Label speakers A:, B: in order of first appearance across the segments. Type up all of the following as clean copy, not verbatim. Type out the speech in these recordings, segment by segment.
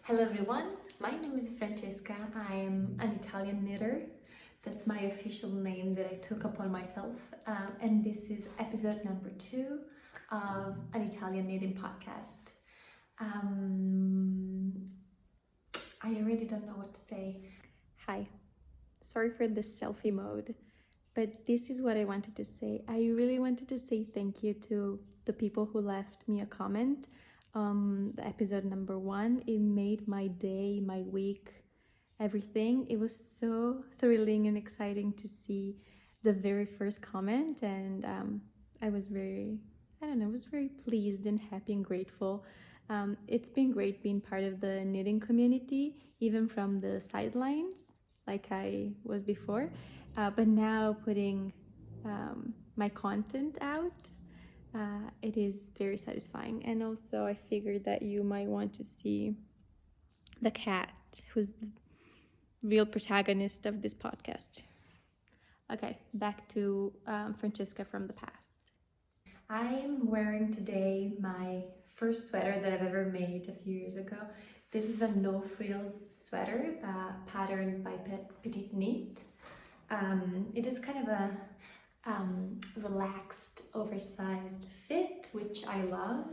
A: Hello everyone, my name is Francesca. I am an Italian knitter. That's my official name that I took upon myself. And this is episode number 2 of an Italian knitting podcast. I already don't know what to say. Hi, sorry for the selfie mode, but this is what I wanted to say. I really wanted to say thank you to the people who left me a comment. The episode number 1, it made my day, my week, everything. It was so thrilling and exciting to see the very first comment, and I was very pleased and happy and grateful. It's been great being part of the knitting community, even from the sidelines, like I was before, but now putting my content out. It is very satisfying. And also I figured that you might want to see the cat, who's the real protagonist of this podcast. Okay, back to Francesca from the past. I am wearing today my first sweater that I've ever made a few years ago. This is a no frills sweater patterned by PetiteKnit. It is kind of a relaxed, oversized fit, which I love,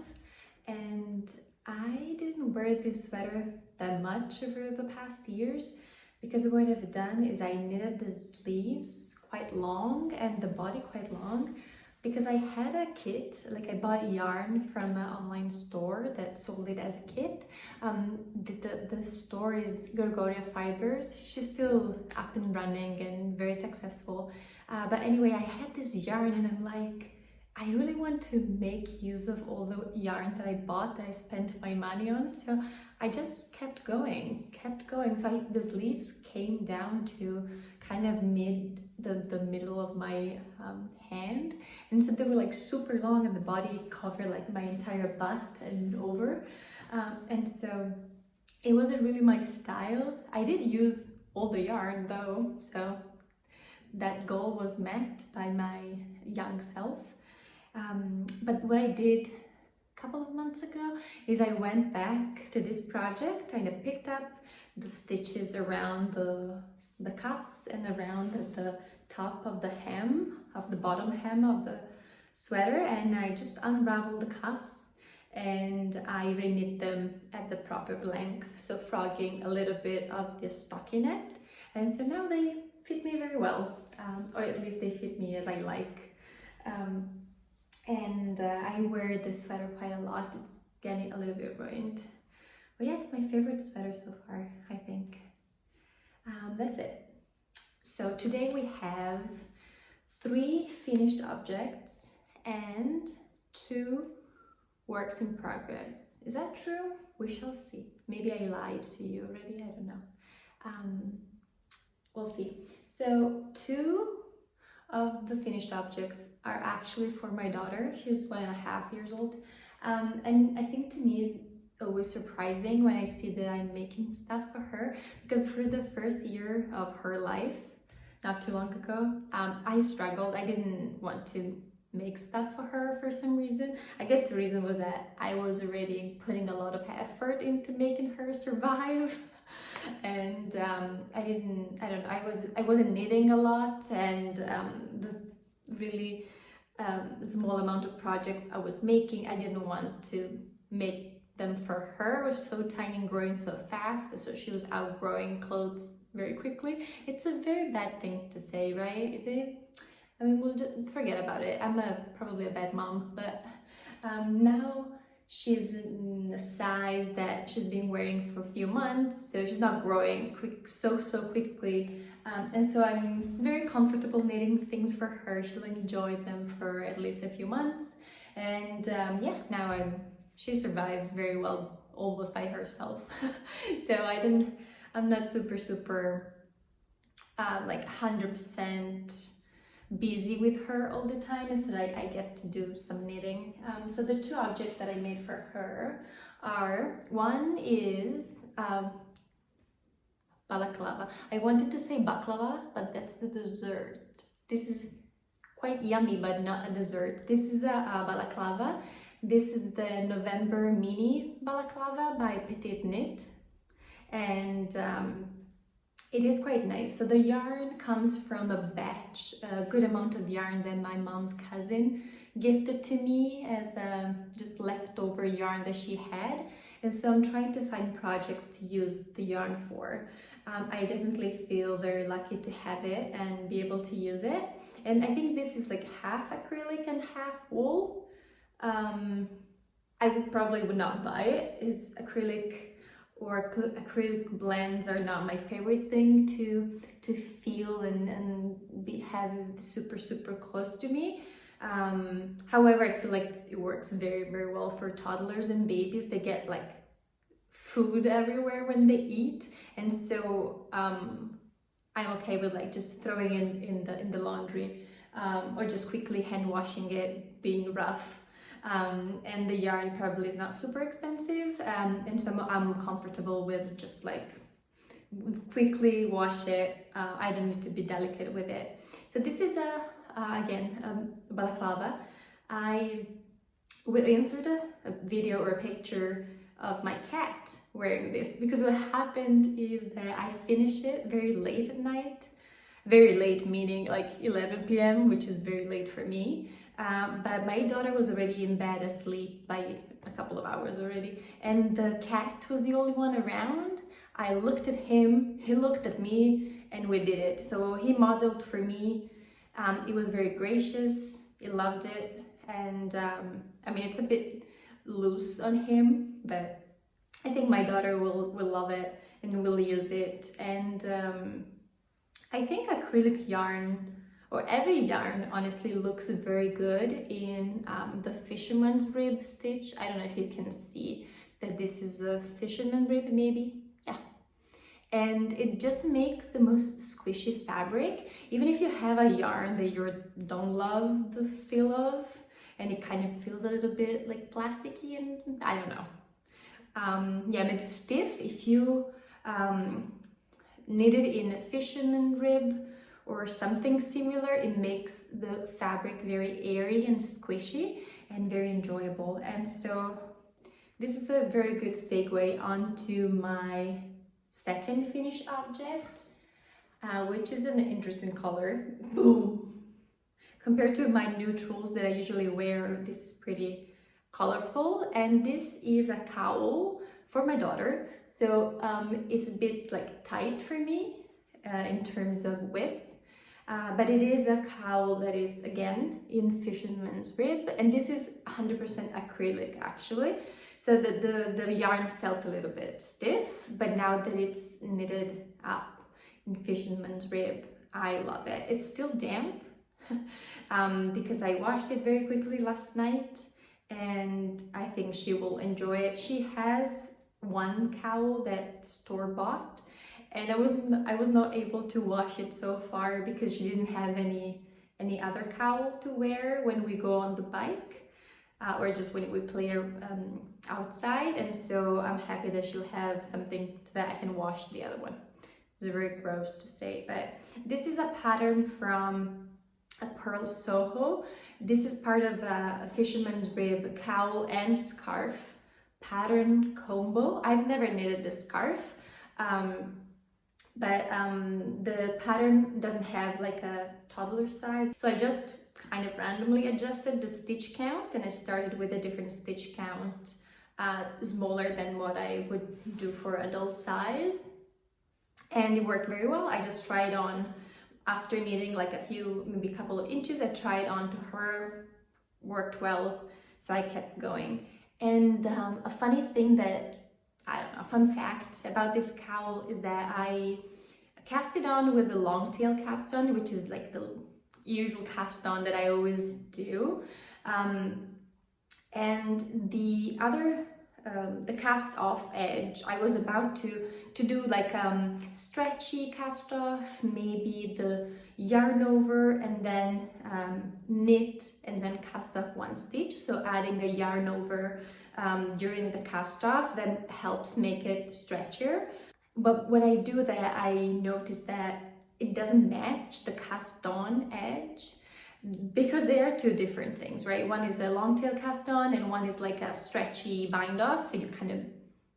A: and I didn't wear this sweater that much over the past years because what I've done is I knitted the sleeves quite long and the body quite long because I had a kit, like I bought yarn from an online store that sold it as a kit. The store is Gorgoria Fibers. She's still up and running and very successful. But anyway, I had this yarn and I'm like, I really want to make use of all the yarn that I bought, that I spent my money on. So I just kept going. So the sleeves came down to kind of the middle of my hand. And so they were like super long and the body covered like my entire butt and over. And so it wasn't really my style. I did use all the yarn though, so that goal was met by my young self. But what I did a couple of months ago is I went back to this project and I picked up the stitches around the cuffs and around the top of the hem, of the bottom hem of the sweater, and I just unraveled the cuffs and I reknit them at the proper length, so frogging a little bit of the stockinette, and so now they fit me very well, or at least they fit me as I like. And I wear this sweater quite a lot. It's getting a little bit ruined, but yeah, it's my favorite sweater so far, I think. That's it. So today we have 3 finished objects and 2 works in progress. Is that true? We shall see. Maybe I lied to you already, I don't know. We'll see. So 2 of the finished objects are actually for my daughter. She's 1.5 years old. And I think to me it's always surprising when I see that I'm making stuff for her, because for the first year of her life, not too long ago, I struggled. I didn't want to make stuff for her for some reason. I guess the reason was that I was already putting a lot of effort into making her survive. And I wasn't knitting a lot, and the really small amount of projects I was making, I didn't want to make them for her. It was so tiny and growing so fast, so she was outgrowing clothes very quickly. It's a very bad thing to say, right? Is it? I mean, we'll just forget about it. I'm probably a bad mom, but now she's in a size that she's been wearing for a few months, so she's not growing so quickly, and so I'm very comfortable knitting things for her. She'll enjoy them for at least a few months, and yeah, now she survives very well almost by herself. So I'm not super like 100% busy with her all the time, so I get to do some knitting. So the 2 objects that I made for her are, one is balaclava. I wanted to say baklava, but that's the dessert. This is quite yummy, but not a dessert. This is a balaclava. This is the November mini balaclava by PetiteKnit. and it is quite nice. So the yarn comes from a batch, a good amount of yarn that my mom's cousin gifted to me as just leftover yarn that she had. And so I'm trying to find projects to use the yarn for. I definitely feel very lucky to have it and be able to use it. And I think this is like half acrylic and half wool. I probably would not buy it. It's acrylic or acrylic blends are not my favorite thing to feel and have super close to me. However, I feel like it works very well for toddlers and babies. They get like food everywhere when they eat, and so I'm okay with like just throwing in the laundry, or just quickly hand washing it, being rough. And the yarn probably is not super expensive, and so I'm comfortable with just like quickly wash it. I don't need to be delicate with it. So this is again a balaclava. I will insert a video or a picture of my cat wearing this, because what happened is that I finished it very late at night. Very late meaning like 11 p.m, which is very late for me. But my daughter was already in bed asleep by a couple of hours already, and the cat was the only one around. I looked at him, he looked at me, and we did it. So he modeled for me. It was very gracious, he loved it, and I mean, it's a bit loose on him, but I think my daughter will love it and will use it. And I think acrylic yarn, or every yarn, honestly looks very good in the Fisherman's rib stitch. I don't know if you can see that this is a Fisherman rib, maybe. Yeah. And it just makes the most squishy fabric. Even if you have a yarn that you don't love the feel of, and it kind of feels a little bit like plasticky, and I don't know. Yeah, maybe stiff. If you knit it in a Fisherman rib or something similar, it makes the fabric very airy and squishy and very enjoyable. And so this is a very good segue onto my second finished object, which is an interesting color. Boom! Compared to my neutrals that I usually wear, this is pretty colorful, and this is a cowl for my daughter. So it's a bit like tight for me in terms of width. But it is a cowl that is again in Fisherman's rib, and this is 100% acrylic actually. So the yarn felt a little bit stiff, but now that it's knitted up in Fisherman's rib, I love it. It's still damp because I washed it very quickly last night, and I think she will enjoy it. She has one cowl that store-bought, and I was not able to wash it so far because she didn't have any other cowl to wear when we go on the bike, or just when we play outside. And so I'm happy that she'll have something that I can wash the other one. It's very gross to say, but this is a pattern from a Purl Soho. This is part of a Fisherman's rib cowl and scarf pattern combo. I've never knitted the scarf. But the pattern doesn't have like a toddler size, so I just kind of randomly adjusted the stitch count, and I started with a different stitch count, smaller than what I would do for adult size, and it worked very well. I just tried on after knitting like maybe a couple of inches. I tried on to her, worked well, so I kept going. And a funny thing that a fun fact about this cowl is that I cast it on with the long tail cast on, which is like the usual cast on that I always do. And the other, the cast off edge, I was about to do like stretchy cast off, maybe the yarn over and then knit and then cast off one stitch. So adding a yarn over during the cast off that helps make it stretchier. But when I do that, I notice that it doesn't match the cast on edge, because they are two different things, right? One is a long tail cast on and one is like a stretchy bind off, and you kind of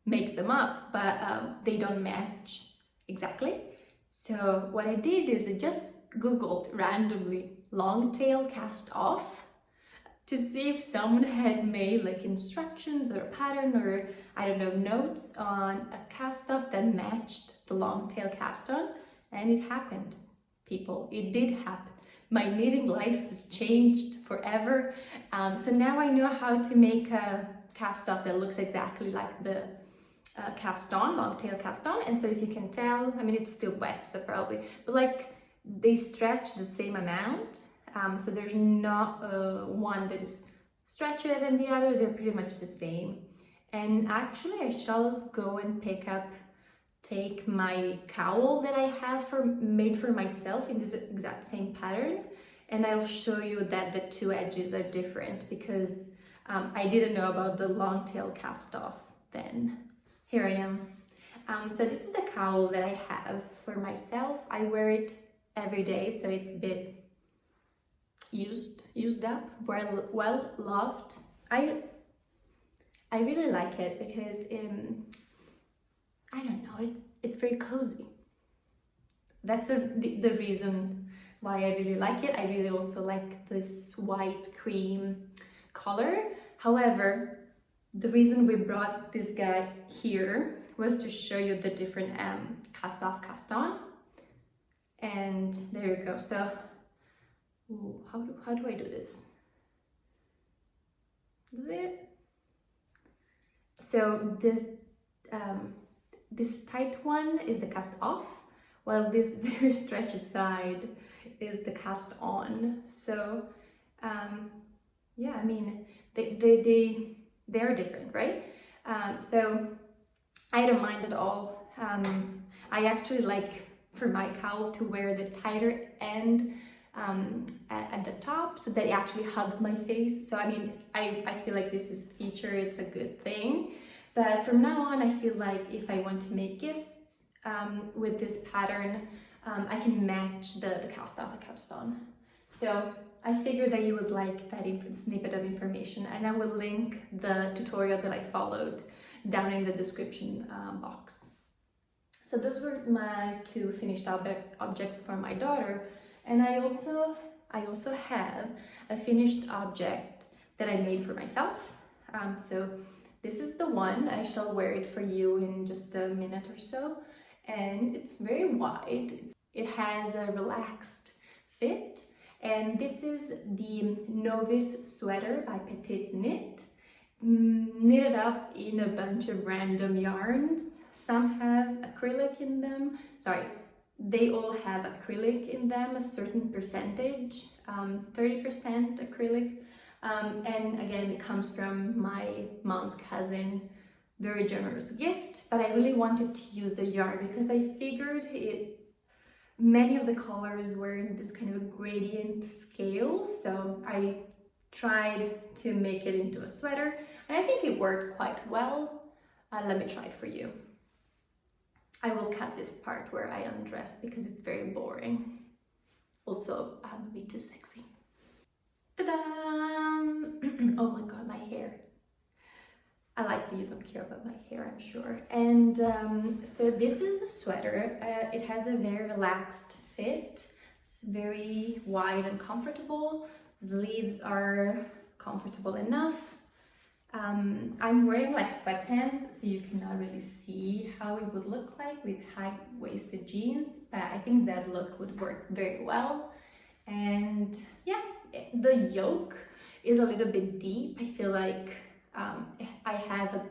A: make them up, but they don't match exactly. So what I did is I just Googled randomly long tail cast off to see if someone had made like instructions or a pattern or I don't know, notes on a cast off that matched the long tail cast on, and it happened, people. It did happen. My knitting life has changed forever. So now I know how to make a cast off that looks exactly like the cast on, long tail cast on. And so if you can tell, I mean, it's still wet, so probably, but like they stretch the same amount. So there's not one that is stretchier than the other, they're pretty much the same. And actually I shall go and take my cowl that I have made for myself in this exact same pattern, and I'll show you that the two edges are different because I didn't know about the long tail cast off then. Here I am. So this is the cowl that I have for myself. I wear it every day, so it's a bit used up, well loved. I really like it because I don't know, it's very cozy. That's the reason why I really like it. I really also like this white cream color. However, the reason we brought this guy here was to show you the different cast off, cast on. And there you go. So ooh, how do I do this? Is it? So this tight one is the cast off, while this very stretchy side is the cast on. So yeah, I mean they're different, right? So I don't mind at all. I actually like for my cowl to wear the tighter end at the top so that it actually hugs my face. So I mean, I feel like this is a feature, it's a good thing. But from now on, I feel like if I want to make gifts with this pattern, I can match the cast off and cast on. So I figured that you would like that snippet of information, and I will link the tutorial that I followed down in the description box. So those were my two finished objects for my daughter. And I also have a finished object that I made for myself. So this is the one. I shall wear it for you in just a minute or so. And it's very wide. It has a relaxed fit. And this is the Novice Sweater by PetiteKnit. Knitted up in a bunch of random yarns. Some have acrylic in them. Sorry. They all have acrylic in them, a certain percentage, 30% acrylic. And again, it comes from my mom's cousin, very generous gift, but I really wanted to use the yarn because I figured many of the colors were in this kind of gradient scale. So I tried to make it into a sweater, and I think it worked quite well. Let me try it for you. I will cut this part where I undress because it's very boring. Also, I won't be too sexy. Ta-da! Oh my god, my hair. I like that you don't care about my hair, I'm sure. And so this is the sweater. It has a very relaxed fit. It's very wide and comfortable. Sleeves are comfortable enough. I'm wearing like sweatpants, so you cannot really see how it would look like with high-waisted jeans, but I think that look would work very well. And yeah, the yoke is a little bit deep. I feel like I have a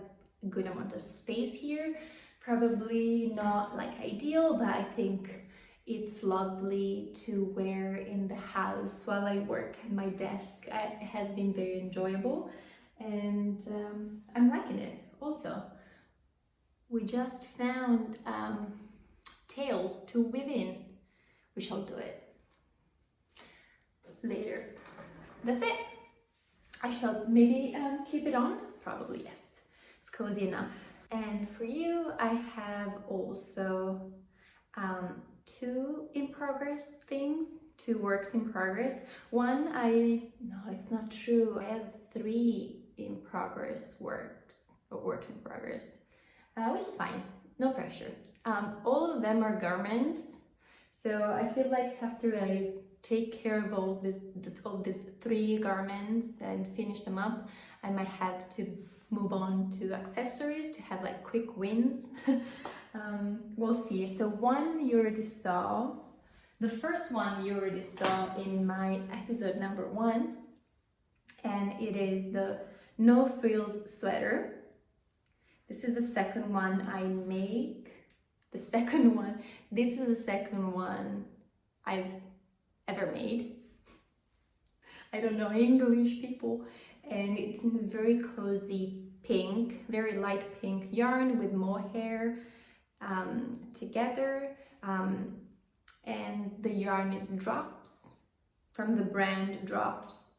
A: good amount of space here. Probably not like ideal, but I think it's lovely to wear in the house while I work at my desk. It has been very enjoyable. And I'm liking it. Also, we just found tail to weave in. We shall do it later. That's it. I shall maybe keep it on. Probably yes. It's cozy enough. And for you, I have also two in progress things, two works in progress. One, no, it's not true. I have three in progress works in progress. which is fine, no pressure. All of them are garments, so I feel like after I take care of all these 3 garments and finish them up, I might have to move on to accessories to have like quick wins. We'll see. So one you already saw. The first one you already saw in my episode number 1, and it is the No Frills Sweater. This is the second one I make. This is the second one I've ever made. I don't know English, people. And it's in a very cozy pink, very light pink yarn with mohair together. And the yarn is Drops, from the brand Drops.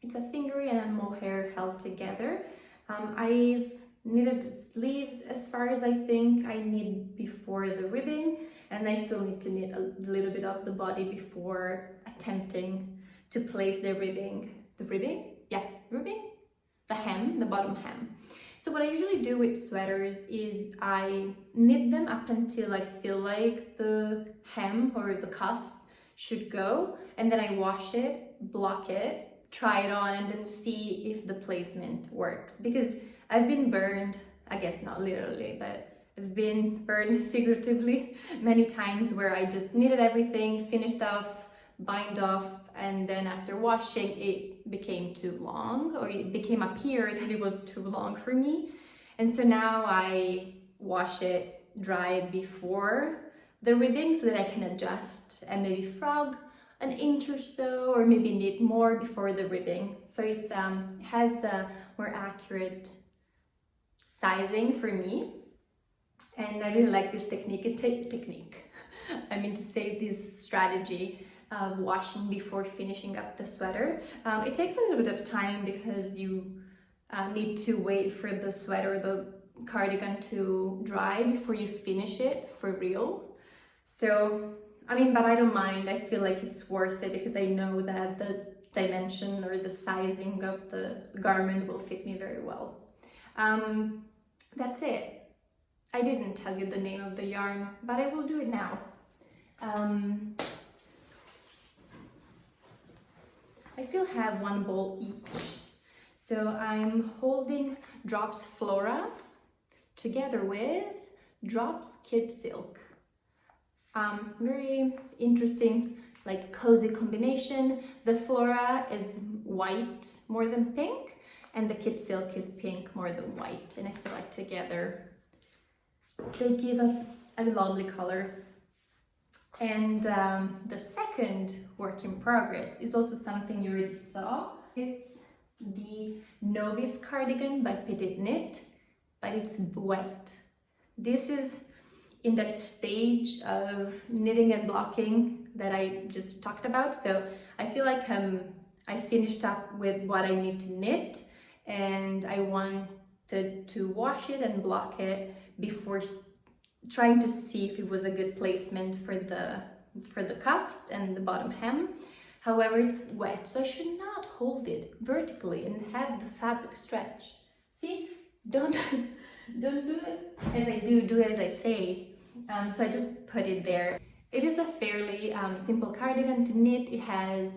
A: It's a fingery and a mohair held together. I've knitted the sleeves as far as I think I knit before the ribbing, and I still need to knit a little bit of the body before attempting to place the ribbing. The hem, the bottom hem. So what I usually do with sweaters is I knit them up until I feel like the hem or the cuffs should go, and then I wash it, block it, try it on, and then see if the placement works. Because I've been burned, I guess not literally, but I've been burned figuratively many times where I just knitted everything, finished off, bind off, and then after washing it became too long, or it became appear that it was too long for me. And so now I wash it dry before the ribbing so that I can adjust and maybe frog an inch or so, or maybe knit more before the ribbing. So it has a more accurate sizing for me. And I really like this I mean to say this strategy of washing before finishing up the sweater. It takes a little bit of time because you need to wait for the sweater, the cardigan to dry before you finish it for real. So, I mean, but I don't mind. I feel like it's worth it because I know that the dimension or the sizing of the garment will fit me very well. That's it. I didn't tell you the name of the yarn, but I will do it now. I still have 1 ball each. So I'm holding Drops Flora together with Drops Kid Silk. Very interesting, like cozy combination. The Flora is white more than pink, and the Kid Silk is pink more than white. And I feel like together they give a lovely color. And the second work in progress is also something you already saw. It's the Novice Cardigan by PetiteKnit, but it's wet. This is in that stage of knitting and blocking that I just talked about. So I feel like I finished up with what I need to knit, and I wanted to wash it and block it before trying to see if it was a good placement for the cuffs and the bottom hem. However, it's wet, so I should not hold it vertically and have the fabric stretch. See, don't do it as I do it as I say. So I just put it there. It is a fairly simple cardigan to knit. It has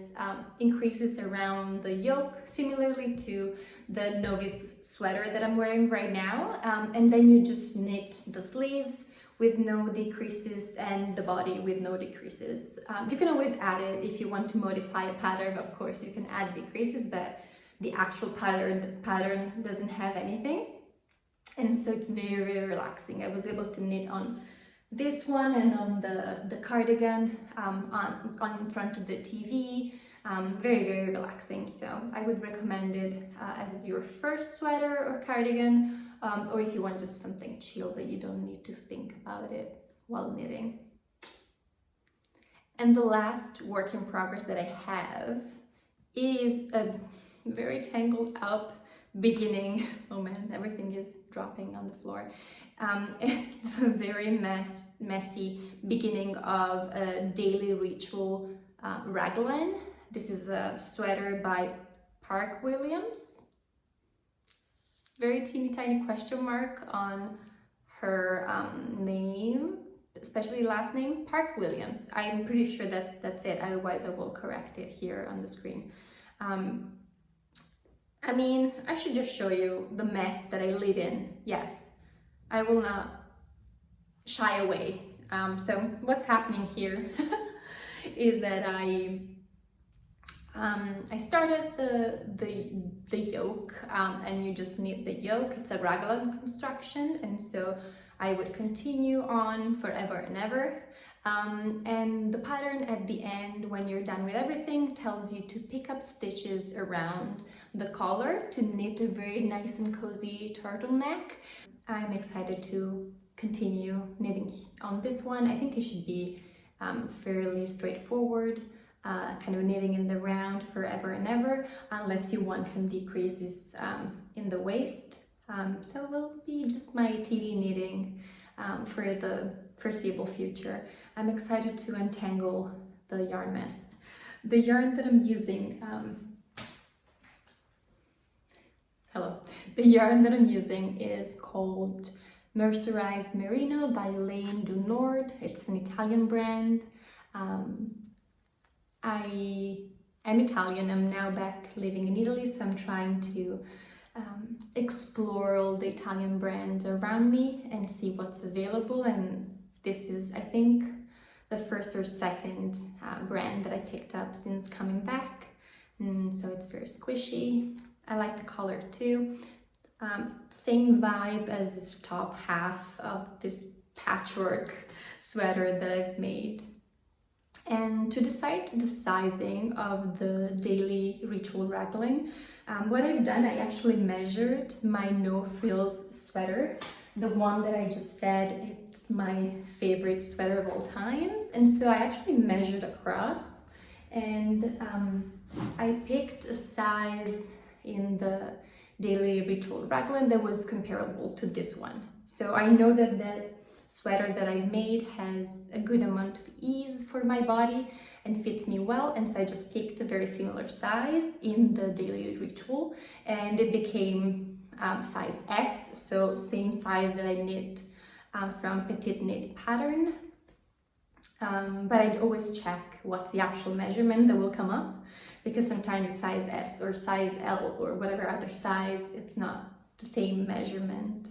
A: increases around the yoke, similarly to the Novice sweater that I'm wearing right now. And then you just knit the sleeves with no decreases and the body with no decreases. You can always add it if you want to modify a pattern. Of course, you can add decreases, but the actual pattern doesn't have anything. And so it's very, very relaxing. I was able to knit on this one and on the cardigan on front of the TV. Very, very relaxing. So I would recommend it as your first sweater or cardigan, or if you want just something chill that you don't need to think about it while knitting. And the last work in progress that I have is a very tangled up beginning. Oh man, everything is dropping on the floor. It's the very messy beginning of a daily ritual Raglan. This is a sweater by Park Williams. very teeny tiny question mark on her name, especially last name, Park Williams. I'm pretty sure that that's it, otherwise I will correct it here on the screen. I mean, I should just show you the mess that I live in. Yes, I will not shy away. So what's happening here is that I started the yoke, and you just knit the yoke. It's a Raglan construction, and so I would continue on forever and ever. And the pattern at the end, when you're done with everything, tells you to pick up stitches around the collar to knit a very nice and cozy turtleneck. I'm excited to continue knitting on this one. I think it should be fairly straightforward, kind of knitting in the round forever and ever, unless you want some decreases in the waist. So it will be just my TD knitting for the foreseeable future. I'm excited to untangle the yarn mess. The yarn that I'm using, the yarn that I'm using is called Mercerized Merino by Lane du Nord. It's an Italian brand. I am Italian. I'm now back living in Italy, so I'm trying to explore all the Italian brands around me and see what's available. And this is, I think, the first or second brand that I picked up since coming back. So it's very squishy. I like the color too. Same vibe as this top half of this patchwork sweater that I've made. And to decide the sizing of the daily ritual raglan, what I've done, I actually measured my no frills sweater, the one that I just said it's my favorite sweater of all times. And so I actually measured across, and I picked a size in the daily ritual raglan that was comparable to this one. So I know that that sweater that I made has a good amount of ease for my body and fits me well, and so I just picked a very similar size in the daily ritual, and it became size S, so same size that I knit from PetiteKnit pattern. But I'd always check what's the actual measurement that will come up, because sometimes size S or size L or whatever other size, it's not the same measurement,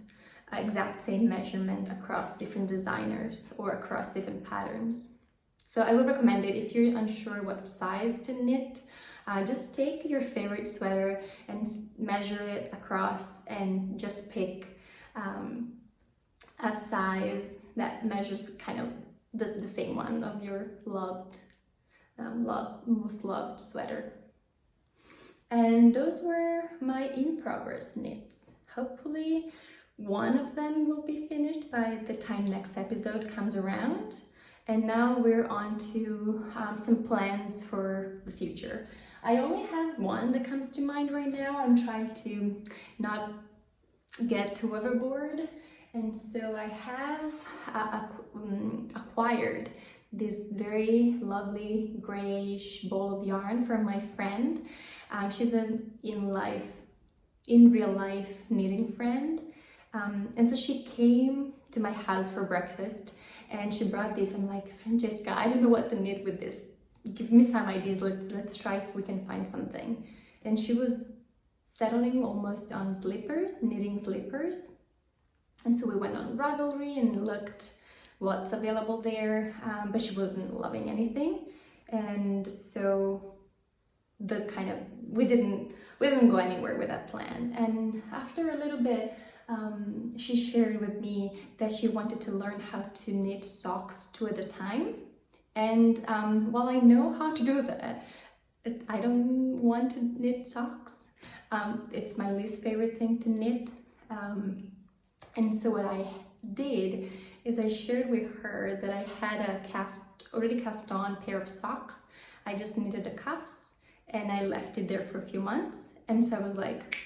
A: exact same measurement across different designers or across different patterns. So I would recommend it if you're unsure what size to knit. Just take your favorite sweater and measure it across and just pick a size that measures kind of the same one of your most loved sweater. And those were my in-progress knits. Hopefully one of them will be finished by the time next episode comes around. And now we're on to some plans for the future. I only have one that comes to mind right now. I'm trying to not get too overboard. And so I have acquired this very lovely grayish ball of yarn from my friend. She's an in real life knitting friend. And so she came to my house for breakfast and she brought this. I'm like, Francesca, I don't know what to knit with this. Give me some ideas. Let's try if we can find something. And she was settling almost on slippers, knitting slippers. And so we went on Ravelry and looked what's available there, but she wasn't loving anything. And so we didn't go anywhere with that plan. And after a little bit, she shared with me that she wanted to learn how to knit socks 2 at a time. And while I know how to do that, I don't want to knit socks. It's my least favorite thing to knit. And so what I did is I shared with her that I had a already cast on pair of socks. I just knitted the cuffs and I left it there for a few months. And so I was like,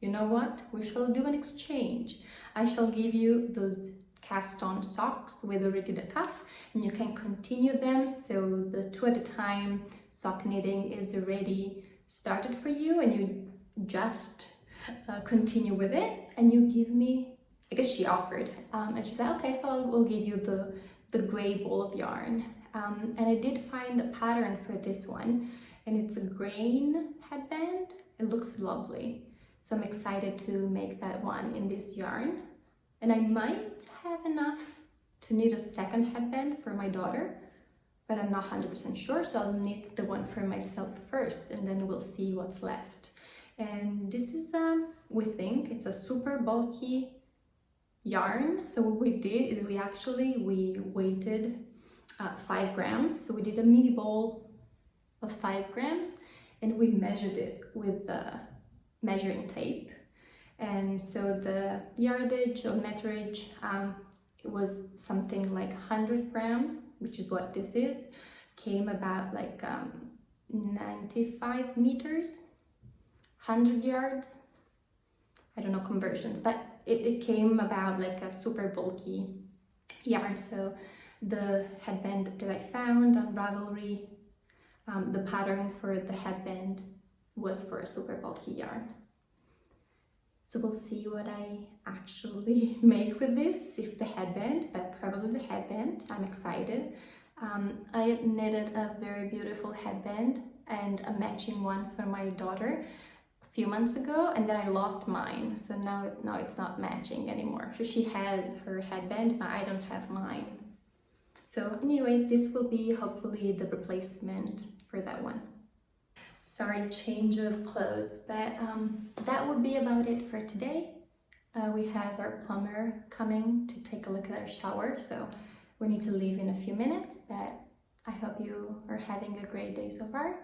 A: you know what? We shall do an exchange. I shall give you those cast on socks with already the cuff and you can continue them. So the 2 at a time sock knitting is already started for you and you just continue with it, and you give me, I guess she offered, and she said, okay, so I'll give you the gray ball of yarn. And I did find a pattern for this one, and it's a grain headband. It looks lovely. So I'm excited to make that one in this yarn. And I might have enough to knit a second headband for my daughter, but I'm not 100% sure, so I'll knit the one for myself first, and then we'll see what's left. And this is, we think, it's a super bulky yarn. So what we did is we weighted 5 grams. So we did a mini ball of 5 grams, and we measured it with the measuring tape. And so the yardage or meterage, it was something like 100 grams, which is what this is, came about like 95 meters, 100 yards. I don't know conversions, but it came about like a super bulky yarn. So the headband that I found on Ravelry, the pattern for the headband was for a super bulky yarn. So we'll see what I actually make with this, if the headband, but probably the headband. I'm excited. I knitted a very beautiful headband and a matching one for my daughter a few months ago, and then I lost mine. So now it's not matching anymore. So she has her headband, but I don't have mine. So anyway, this will be hopefully the replacement for that one. Sorry, change of clothes, but that would be about it for today. We have our plumber coming to take a look at our shower, so we need to leave in a few minutes, but I hope you are having a great day so far.